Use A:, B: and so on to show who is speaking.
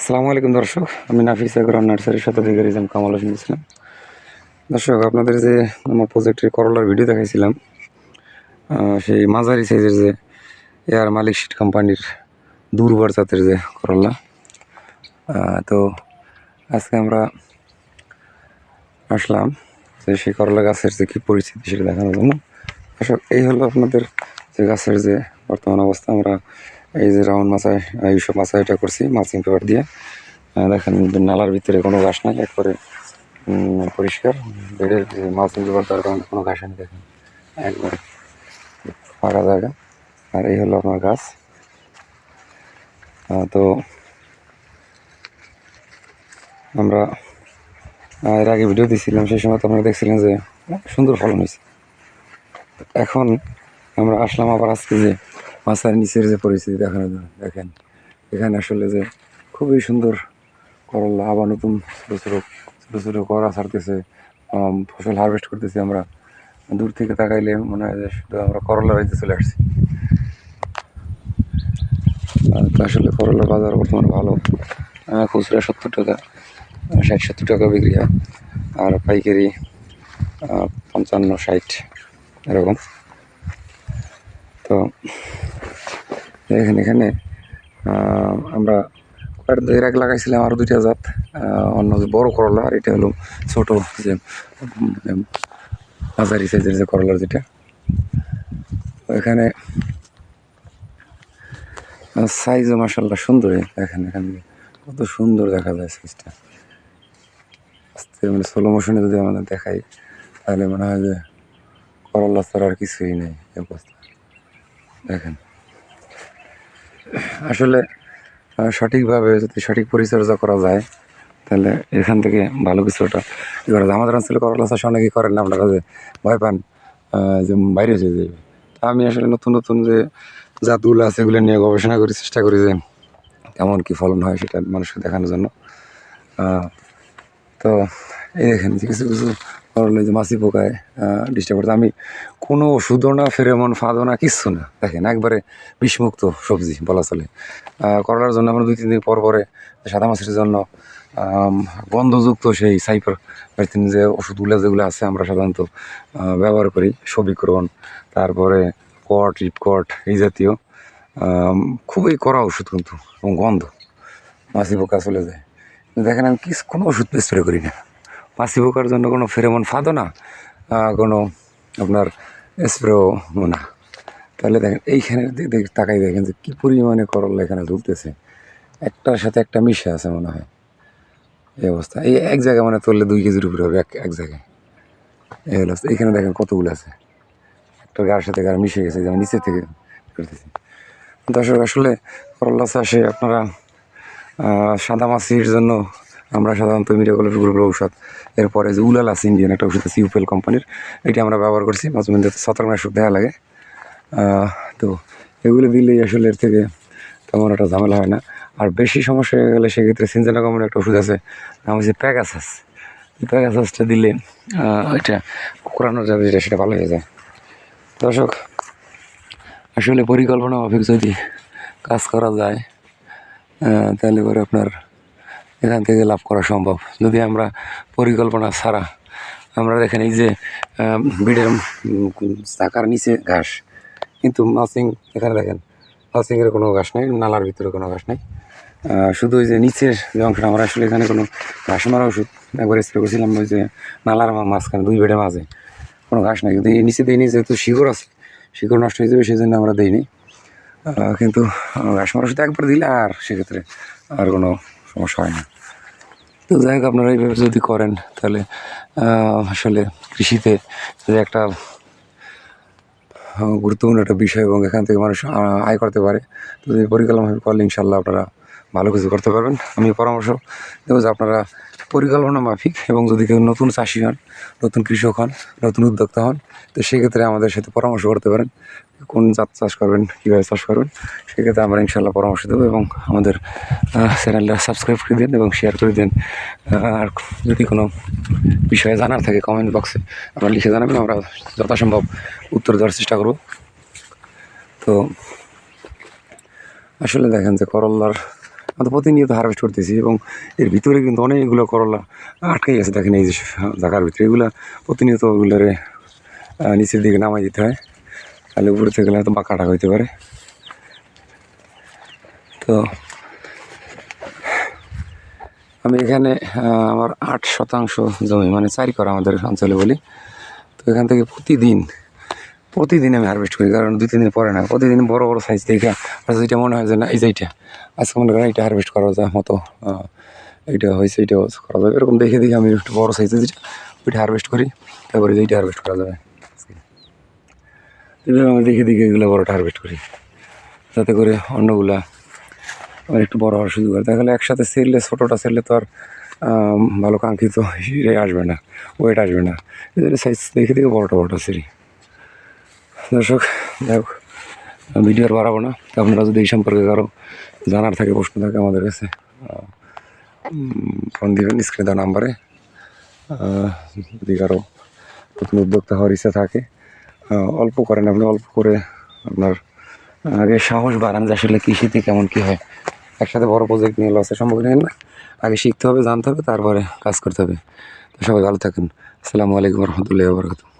A: আসসালামু আলাইকুম দর্শক, আমি নাফিস আগ্রহ নার্সারির স্বত্বাধিকারী কামাল হোসেন ইসলাম। দর্শক, আপনাদের যে আমার প্রজেক্টের করলার ভিডিও দেখাইছিলাম, সেই মাঝারি সাইজের যে এয়ার মালিক সিড কোম্পানির দুর্বার জাতের যে করলা, তো আজকে আমরা আসলাম যে সেই করলা গাছের যে কী পরিস্থিতি সেটা দেখানোর জন্য। দর্শক, এই হলো আপনাদের যে গাছের যে বর্তমান অবস্থা। আমরা এই যে রাউন্ড মাচায় এইসব মাচায় এটা করছি মালচিং পেপার দিয়ে। দেখেন নালার ভিতরে কোনো ঘাস নাই, একবারে পরিষ্কার। বেডের মালচিং পেপার দেওয়ার কারণে কোনো ঘাস নেই, দেখেন একবারে ফাঁকা জায়গা। আর এই হলো আপনার গাছ। তো আমরা এর আগে ভিডিও দিয়েছিলাম, সেই সময় তো আপনারা দেখছিলেন যে সুন্দর ফলন হয়েছে। এখন আমরা আসলাম আবার আজকে যে মাছের নিচের যে পরিস্থিতি দেখানোর জন্য। দেখেন এখানে আসলে যে খুবই সুন্দর করলা, আবার নতুন ছোটো ছোটো ছোটো ছোটো করা ছাড়তেছে, ফসল হারভেস্ট করতেছি। আমরা দূর থেকে তাকাইলে মনে হয় যে শুধু আমরা করলা রাইতে চলে আসছি। তো আসলে করলার বাজার বর্তমানে ভালো, খুচরা 70 টাকা, 60-70 টাকা বিক্রি হয়, আর পাইকারি 55-60 এরকম। তো এখানে আমরা এর আগে লাগাইছিলাম আরও 2টা জাত, অন্য যে বড় করলা, আর এটা হলো ছোটো যে মাঝারি সাইজের যে করলার যেটা। এখানে সাইজও মাসাল্লাহ সুন্দর। দেখেন এখানে কত সুন্দর দেখা যায় সাইজটা। আস্তে মানে স্লো মোশনে যদি আমাদের দেখাই তাহলে মনে হয় যে করলা ছাড়া আর কিছুই নেই অবস্থা। দেখেন আসলে সঠিকভাবে যদি সঠিক পরিচর্যা করা যায় তাহলে এখান থেকে ভালো কিছুটা কী করা যায়। আমাদের অঞ্চলে করলা চাষ অনেকেই করেন না, আপনারা যে ভয় পান যে বাইরে হয়ে যাবে। আমি আসলে নতুন নতুন যে জাতগুলো আছে এগুলো নিয়ে গবেষণা করি, চেষ্টা করি যে কেমন কী ফলন হয় সেটা মানুষকে দেখানোর জন্য। তো এই দেখেন যে কিছু কিছু করলে যে মাছি পোকায় ডিস্টার্ব করতে, আমি কোনো ওষুধও না, ফেরেমন ফাঁদও না, কিচ্ছু না। দেখেন একবারে বিষমুক্ত সবজি বলা চলে। করলার জন্য আমরা 2-3 দিন পর পরে সাদা মাছির জন্য গন্ধযুক্ত সেই সাইপার যে ওষুধগুলো যেগুলো আছে আমরা সাধারণত ব্যবহার করি, সবিক্রণ, তারপরে কট, রিপকট, এই জাতীয় খুবই কড়া ওষুধ কিন্তু, এবং গন্ধ মাছি পোকা চলে যায়। দেখেন আমি কোনো ওষুধ স্প্রে করি না, মাছি পোকার জন্য কোনো ফেরেমন ফাঁদও না, কোনো আপনার স্প্রেও না। তাহলে দেখেন এইখানে তাকাই দেখেন যে কী পরিমাণে করলা এখানে ঢুকতেছে, একটার সাথে একটা মিশে আছে মনে হয়। এই অবস্থা, এই এক জায়গায় মানে তুললে 2 কেজির উপরে হবে এক জায়গায়। এই হলো এইখানে দেখেন কতগুলো আছে, একটা গার সাথে গার মিশে গেছে, যেমন নিচে থেকে করতেছি। দর্শক, আসলে করলা চাষে আপনারা সাদা মাছির জন্য আমরা সাধারণত মিরাকলের গ্রুপের ঔষধ, এরপরে যে উলাল আছে ইন্ডিয়ান একটা ওষুধ আছে ইউপেল কোম্পানির, এটা আমরা ব্যবহার করছি। মাঝে মধ্যে ছত্রাকনাশক দেওয়া লাগে, তো এগুলো দিলেই আসলে এর থেকে তেমন একটা ঝামেলা হয় না। আর বেশি সমস্যা হয়ে গেলে সেক্ষেত্রে সিনজেনা কোম্পানির একটা ওষুধ আছে, নাম হচ্ছে প্যাগাসাস। প্যাগাসাসটা দিলে ওইটা কোরানো যাবে, যেটা সেটা ভালো হয়ে যায়। দর্শক, আসলে পরিকল্পনা মাফিক যদি কাজ করা যায় তাহলে পরে আপনার এখান থেকে লাভ করা সম্ভব। যদি আমরা পরিকল্পনা ছাড়া আমরা দেখেন এই যে বিডের চাকার নিচে ঘাস, কিন্তু মালচিং এখানে দেখেন মালচিংয়ের কোনো ঘাস নেই, নালার ভিতরে কোনো ঘাস নেই, শুধু ওই যে নিচের যে অংশটা। আমরা আসলে এখানে কোনো ঘাস মারা ওষুধ একবার স্প্রে করছিলাম, ওই যে নালার মাঝখানে 2 বেডের মাঝে কোনো ঘাস নেই, কিন্তু এই নিচে দিইনি, যেহেতু শিকড় আছে, শিকড় নষ্ট হয়ে যাবে সেই জন্য আমরা দিইনি। কিন্তু ঘাস মারা ওষুধ একবার দিলে আর সেক্ষেত্রে আর কোনো সমস্যা হয় না। তো যাই হোক, আপনারা এইভাবে যদি করেন তাহলে আসলে কৃষিতে যে একটা গুরুত্বপূর্ণ একটা বিষয়, এবং এখান থেকে মানুষ আয় করতে পারে। তো যদি পরিকল্পনা করলে ইনশাল্লাহ আপনারা ভালো কিছু করতে পারবেন। আমি পরামর্শ দেবো যে আপনারা পরিকল্পনা মাফিক, এবং যদি কেউ নতুন চাষি হন, নতুন কৃষক হন, নতুন উদ্যোক্তা হন, তো সেক্ষেত্রে আমাদের সাথে পরামর্শ করতে পারেন কোন জাত চাষ করবেন, কীভাবে চাষ করবেন। সেক্ষেত্রে আমরা ইনশাল্লাহ পরামর্শ দেবো, এবং আমাদের চ্যানেলটা সাবস্ক্রাইব করে দিন এবং শেয়ার করে দিন। আর যদি কোনো বিষয়ে জানার থাকে কমেন্ট বক্সে আপনারা লিখে জানাবেন, আমরা যথাসম্ভব উত্তর দেওয়ার চেষ্টা করব। তো আসলে দেখেন যে করলার আমরা প্রতিনিয়ত হারভেস্ট করতেছি এবং এর ভিতরে কিন্তু অনেকগুলো করলা আটকে গেছে। দেখেন এই যে জায়গার ভিতরে এগুলো প্রতিনিয়ত ওগুলোরে নিচের দিকে নামাই দিতে হয়, তাহলে উপরে থেকে হয়তো বা কাটা হইতে পারে। তো আমি এখানে আমার 8% জমি, মানে 4 করা আমাদের অঞ্চলে বলি। তো এখান থেকে প্রতিদিন আমি হারভেস্ট করি, কারণ 2-3 দিন পরে না, প্রতিদিন বড় বড় সাইজ দেখে যেটা মনে হয় যে না এই যে এইটা আজকে মনে করেন এটা হারভেস্ট করা যায় মতো, এইটা হয়েছে এইটা করা যাবে, এরকম দেখে দেখে আমি একটু বড় সাইজে যেটা ওইটা হারভেস্ট করি, তারপরে এইটা হারভেস্ট করা যাবে। এভাবে আমি দেখে দেখে এগুলো বড়টা হারভেস্ট করি, যাতে করে অন্যগুলা আমার একটু বড় হওয়ার সুযোগ হয়। দেখা গেলে একসাথে সেরলে, ছোটোটা সেরলে তো আর ভালো কাঙ্ক্ষিত আসবে না, ওয়েট আসবে না। এই জন্য সাইজ দেখে দেখে বড়টা সেরি। দর্শক, যাই হোক, ভিডিও আর বাড়াবো না। তো আপনারা যদি এই সম্পর্কে কারো জানার থাকে, প্রশ্ন থাকে, আমাদের কাছে ফোন দিবেন স্ক্রিনে দেওয়া নাম্বারে। যদি কারো নতুন উদ্যোক্তা হওয়ার ইচ্ছা থাকে, অল্প করেন, আপনি অল্প করে আপনার আগে সাহস বাড়ান যে আসলে কৃষিতে কেমন কী হয়। একসাথে বড় প্রজেক্ট নিয়ে লসের সম্মুখীন হয় না, আগে শিখতে হবে, জানতে হবে, তারপরে কাজ করতে হবে। তো সবাই ভালো থাকেন। আসসালামু আলাইকুম রহমতুল্লাহি ওয়া বারাকাতুহু।